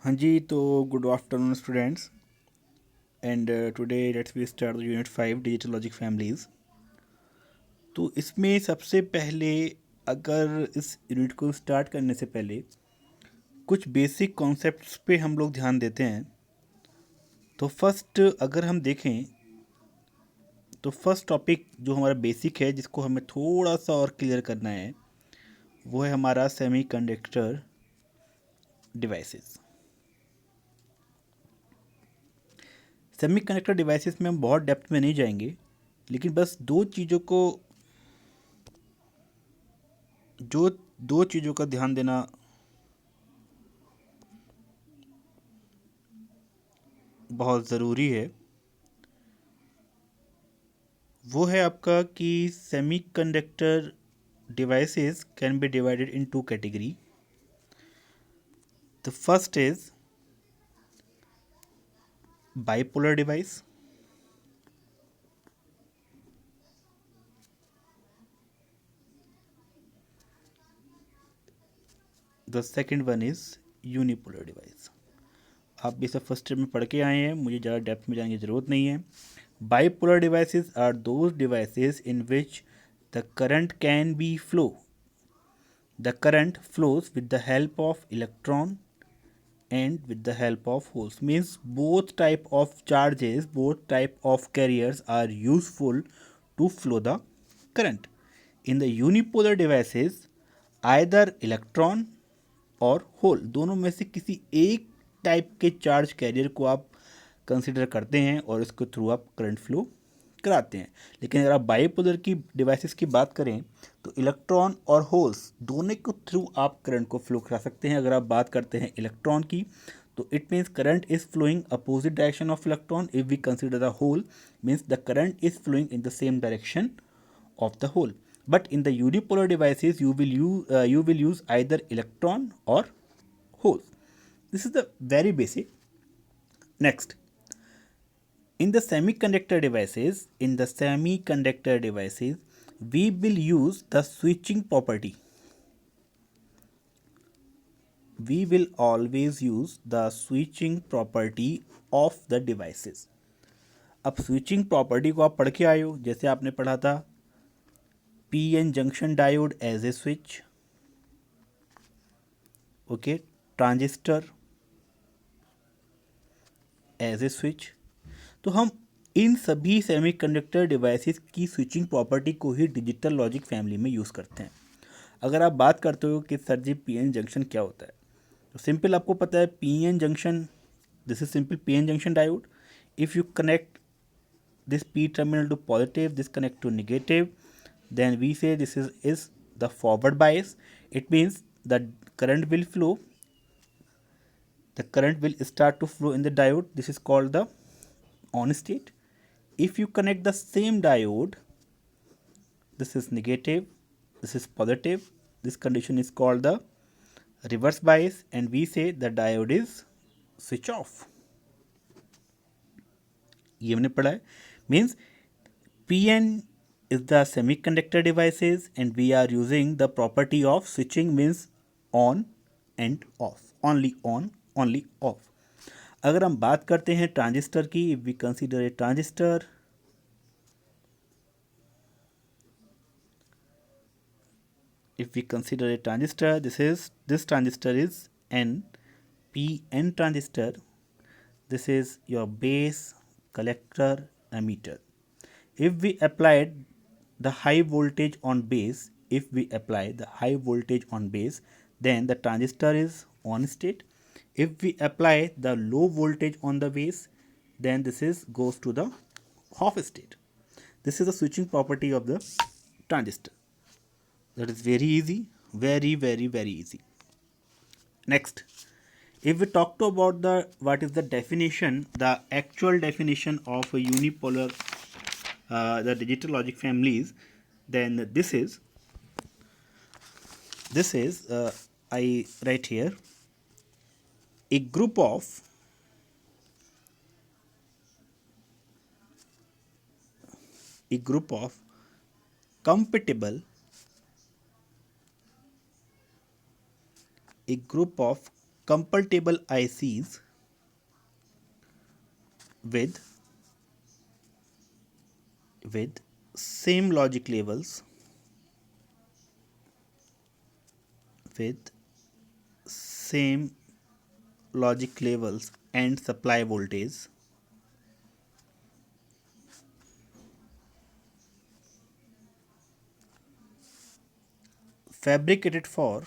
हाँ जी, तो good afternoon students and today let's we start unit 5 digital logic families. तो इसमें सबसे पहले अगर इस यूनिट को स्टार्ट करने से पहले कुछ बेसिक कॉन्सेप्ट्स पे हम लोग ध्यान देते हैं। तो फर्स्ट अगर हम देखें तो फर्स्ट टॉपिक जो हमारा बेसिक है जिसको हमें थोड़ा सा और क्लियर करना है वो है हमारा सेमीकंडक्टर डिवाइसेस। सेमीकंडक्टर डिवाइसेस में हम बहुत डेप्थ में नहीं जाएंगे, लेकिन बस दो चीज़ों का ध्यान देना बहुत ज़रूरी है। वो है आपका कि semiconductor devices can be divided in two category. The first is bipolar device. The second one is unipolar device. आप भी सब फर्स्ट ईयर में पढ़ के आए हैं, मुझे ज़्यादा डेप्थ में जाने की ज़रूरत नहीं है। Bipolar devices are those devices in which the current can be flow. The current flows with the help of electron and with the help of holes. Means both type of charges, both type of carriers are useful to flow the current. In the unipolar devices, either electron और whole दोनों में से किसी एक type के charge carrier को आप consider करते हैं और इसके थ्रू आप करंट फ्लो कराते हैं। लेकिन अगर आप बाइपोलर की डिवाइसेस की बात करें तो इलेक्ट्रॉन और होल्स दोनों के थ्रू आप करंट को फ्लो करा सकते हैं। अगर आप बात करते हैं इलेक्ट्रॉन की तो it means current is flowing opposite direction of electron. If we consider the hole means the current is flowing in the same direction of the hole. But in the unipolar devices, you will use either electron or holes. This is the very basic. Next, in the semiconductor devices, we will use the switching property. We will always use the switching property of the devices. अब switching property को आप पढ़ के आए हो, जैसे आपने पढ़ा था PN junction diode as a switch, okay, transistor as a switch. तो हम इन सभी सेमीकंडक्टर डिवाइसेस की स्विचिंग प्रॉपर्टी को ही डिजिटल लॉजिक फैमिली में यूज़ करते हैं। अगर आप बात करते हो कि सर जी पीएन जंक्शन क्या होता है, तो सिंपल आपको पता है PN junction, this is simple PN junction diode. If you connect this p terminal to positive, this connect to negative, then we say this is the forward bias. It means the current will flow, the current will start to flow in the diode. This is called the on state. If you connect the same diode, this is negative, this is positive, this condition is called the reverse bias, and we say the diode is switch off. ये हमने पढ़ा है। Means PN is the semiconductor devices and we are using the property of switching means on and off, only off. अगर हम बात करते हैं transistor की, if we consider a transistor, this transistor is NPN transistor. This is your base, collector, emitter. If we applied the high voltage on base, then the transistor is on state. If we apply the low voltage on the base, then this is goes to the off state. This is the switching property of the transistor. That is very easy, very easy. Next, if we talk to about the what is the definition, the actual definition of a unipolar, the digital logic families, then this is I write here a group of compatible compatible ICs with same logic levels and supply voltage fabricated for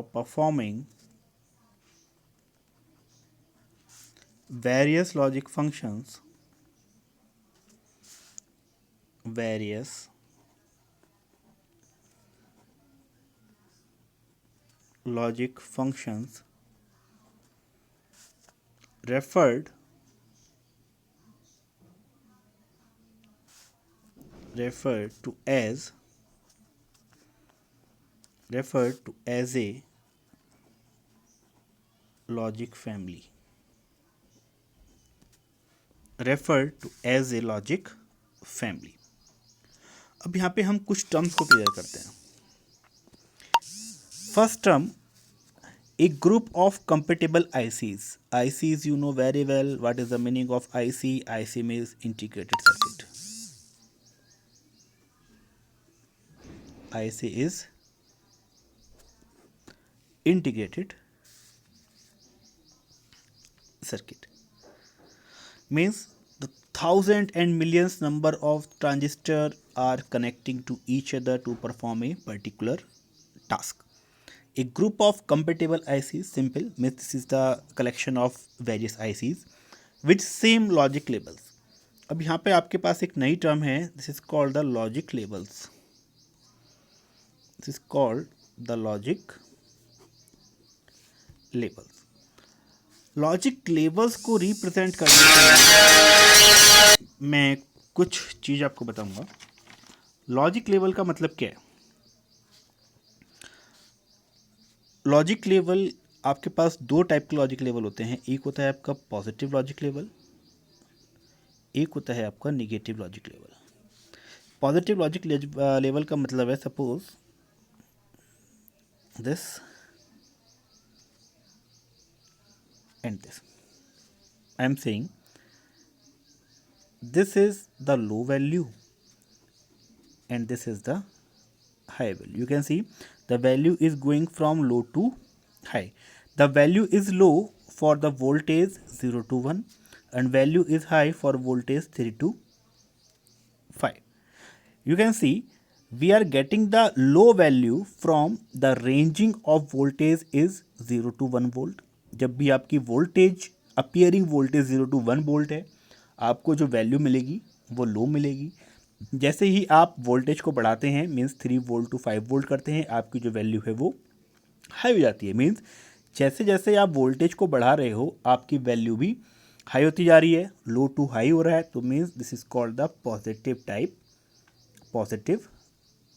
performing various logic functions referred to as a logic family. अब यहाँ पे हम कुछ terms को clear करते हैं. First term, a group of compatible ICs. ICs, you know very well what is the meaning of IC. IC means integrated circuit. IC is integrated circuit. Means the thousand and millions number of transistors are connecting to each other to perform a particular task. A group of compatible ICs, simple, means this is the collection of various ICs with same logic labels. अब यहाँ पे आपके पास एक नई term है, this is called the logic levels. Logic levels को represent करने के लिए मैं कुछ चीज़ आपको बताऊंगा. लॉजिक लेवल का मतलब क्या है? लॉजिक लेवल, आपके पास दो टाइप के लॉजिक लेवल होते हैं. एक होता है आपका पॉजिटिव लॉजिक लेवल, एक होता है आपका negative logic level. Positive logic level का मतलब है, suppose this and this. I am saying this is the low value and this is the high value. You can see the value is going from low to high. The value is low for the voltage 0 to 1 and value is high for voltage 3 to 5. You can see we are getting the low value from the ranging of voltage is 0 to 1 volt. जब भी आपकी voltage appearing voltage 0 to 1 volt है, आपको जो value मिलेगी वो लो मिलेगी. जैसे ही आप वोल्टेज को बढ़ाते हैं, मीन्स 3 वोल्ट टू 5 वोल्ट करते हैं, आपकी जो वैल्यू है वो हाई हो जाती है. मीन्स जैसे जैसे आप वोल्टेज को बढ़ा रहे हो, आपकी वैल्यू भी हाई होती जा रही है, लो टू हाई हो रहा है. तो means this is called the positive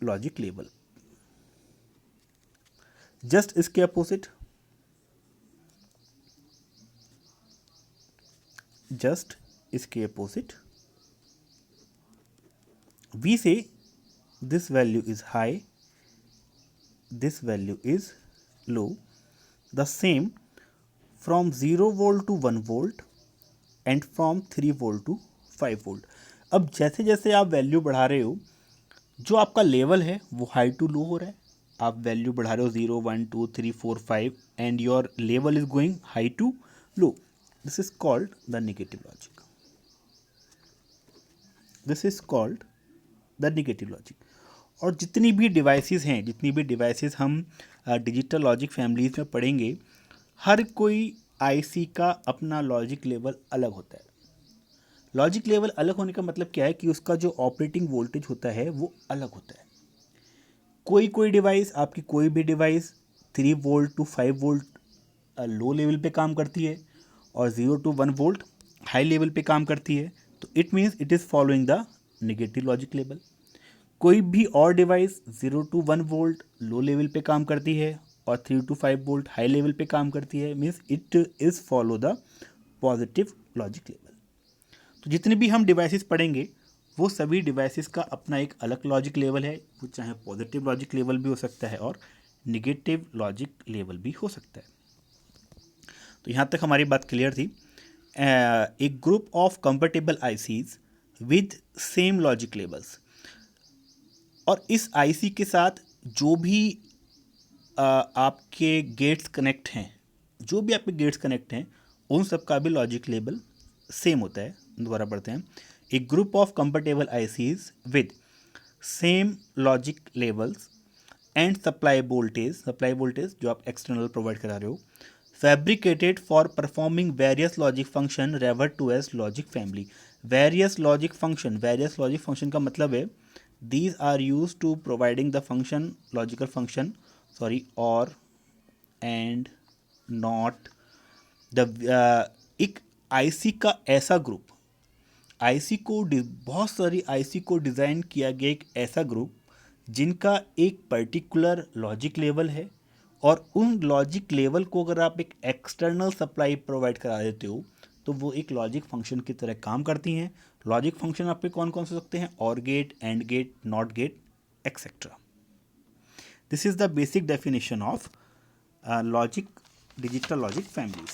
logic level. Just इसके opposite, we say this value is high, this value is low. The same from 0 volt to 1 volt and from 3 volt to 5 volt. अब जैसे जैसे आप value बढ़ा रहे हो, जो आपका लेवल है वो हाई टू लो हो रहा है. आप वैल्यू बढ़ा रहे हो 0 1 2 3 4 5 and your level is going high to low. This is called the negative logic. और जितनी भी डिवाइसेस हम डिजिटल लॉजिक फैमिलीज में पढ़ेंगे, हर कोई आईसी का अपना लॉजिक लेवल अलग होता है. लॉजिक लेवल अलग होने का मतलब क्या है कि उसका जो ऑपरेटिंग वोल्टेज होता है वो अलग होता है. कोई डिवाइस, आपकी कोई भी device 3 volt to 5 volt low level पे काम करती है और 0 टू 1 वोल्ट हाई लेवल पे काम करती है. तो it means it is following the negative logic level. कोई भी और device 0 to 1 volt low level पे काम करती है और 3 टू 5 वोल्ट हाई लेवल पे काम करती है, means it is follow the positive logic level. तो जितने भी हम डिवाइसेस पढ़ेंगे वो सभी डिवाइसेस का अपना एक अलग लॉजिक लेवल है, वो चाहे पॉजिटिव लॉजिक लेवल भी हो सकता है और निगेटिव लॉजिक लेवल भी हो सकता है। तो यहाँ तक हमारी बात क्लियर थी। A group of compatible ICs with same logic levels, और इस आईसी के साथ जो भी आपके गेट्स कनेक्ट हैं, जो भी आपके गेट्स कनेक्ट हैं उन सब का भी लॉजिक लेवल सेम होता है। दोबारा पढ़ते हैं। A group of compatible ICs with same logic levels and supply voltage जो आप एक्सटर्नल प्रोवाइड करा रहे हो, fabricated for performing various logic function refer to as logic family. Various logic function का मतलब है these are used to providing the function logical function or and not the एक IC का ऐसा ग्रुप, बहुत सारी आईसी को डिज़ाइन किया गया एक ऐसा ग्रुप जिनका एक पर्टिकुलर लॉजिक लेवल है, और उन लॉजिक लेवल को अगर आप एक एक्सटर्नल सप्लाई प्रोवाइड करा देते हो तो वो एक लॉजिक फंक्शन की तरह काम करती हैं। लॉजिक फंक्शन आपके कौन कौन से हो सकते हैं? Or gate, and gate, not gate, etcetera. This is the basic definition of logic, digital logic families.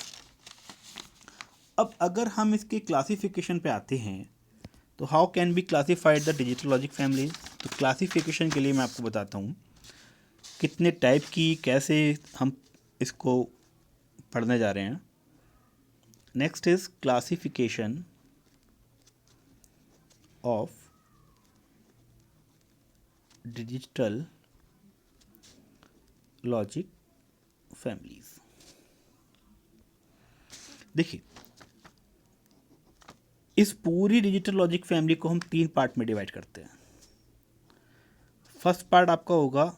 अब अगर हम इसके क्लासिफिकेशन पे आते हैं तो how can be classified the digital logic families. तो क्लासिफिकेशन के लिए मैं आपको बताता हूँ कितने टाइप की, कैसे हम इसको पढ़ने जा रहे हैं। Next is classification of digital logic families। देखिए, इस पूरी डिजिटल लॉजिक फैमिली को हम 3 पार्ट में डिवाइड करते हैं। फर्स्ट पार्ट आपका होगा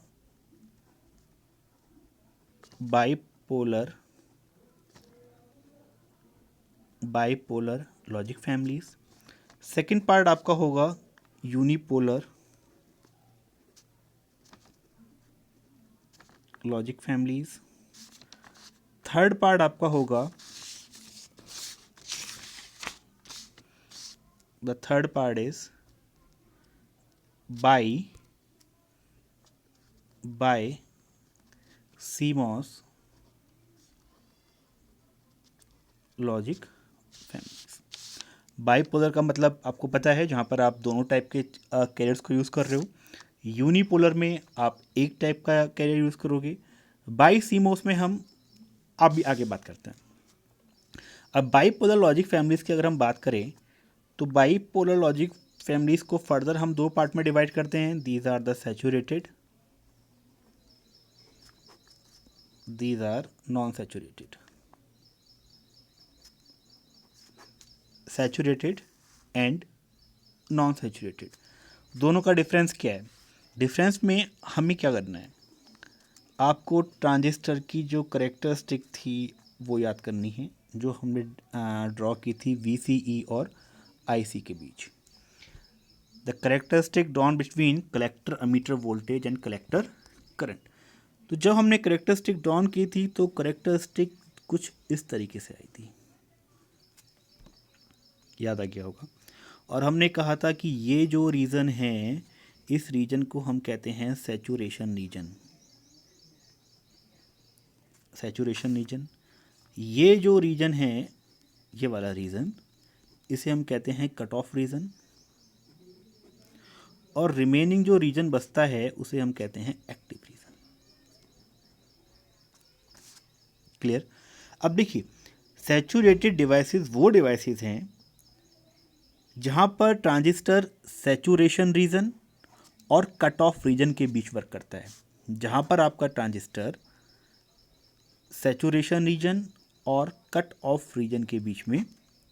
bipolar logic families. Second part आपका होगा unipolar logic families. Third part आपका होगा, the third part is by CMOS logic families. Bipolar का मतलब आपको पता है, जहाँ पर आप दोनों टाइप के कैरियर्स को यूज़ कर रहे हो। यूनिपोलर में आप एक टाइप का कैरियर यूज़ करोगे। बाई सीमोस में हम आप भी आगे बात करते हैं। अब बाइपोलर लॉजिक फैमिलीज़ की अगर हम बात करें तो बाइपोलर लॉजिक फैमिलीज़ को फर्दर हम 2 पार्ट में डिवाइड करते हैं। These are the saturated, these are non saturated. Saturated and non saturated, दोनों का डिफरेंस क्या है? डिफरेंस में हमें क्या करना है, आपको ट्रांजिस्टर की जो करेक्टरिस्टिक थी वो याद करनी है, जो हमने ड्रॉ की थी VCE और IC के बीच। The characteristic drawn between collector emitter voltage and collector current. तो जब हमने करेक्टरिस्टिक ड्रॉन की थी तो करेक्टरिस्टिक कुछ इस तरीके से आई थी, याद आ गया होगा। और हमने कहा था कि ये जो रीजन है, इस रीजन को हम कहते हैं सैचुरेशन रीजन। सैचुरेशन रीजन, ये जो रीजन है, ये वाला रीजन, इसे हम कहते हैं कट ऑफ रीजन, और रिमेनिंग जो रीजन बचता है उसे हम कहते हैं एक्टिव रीजन। क्लियर? अब देखिए, सैचुरेटेड डिवाइसेस वो डिवाइसेस हैं जहाँ पर ट्रांजिस्टर सैचुरेशन रीजन और कट ऑफ रीजन के बीच वर्क करता है। जहाँ पर आपका ट्रांजिस्टर सैचुरेशन रीजन और कट ऑफ रीजन के बीच में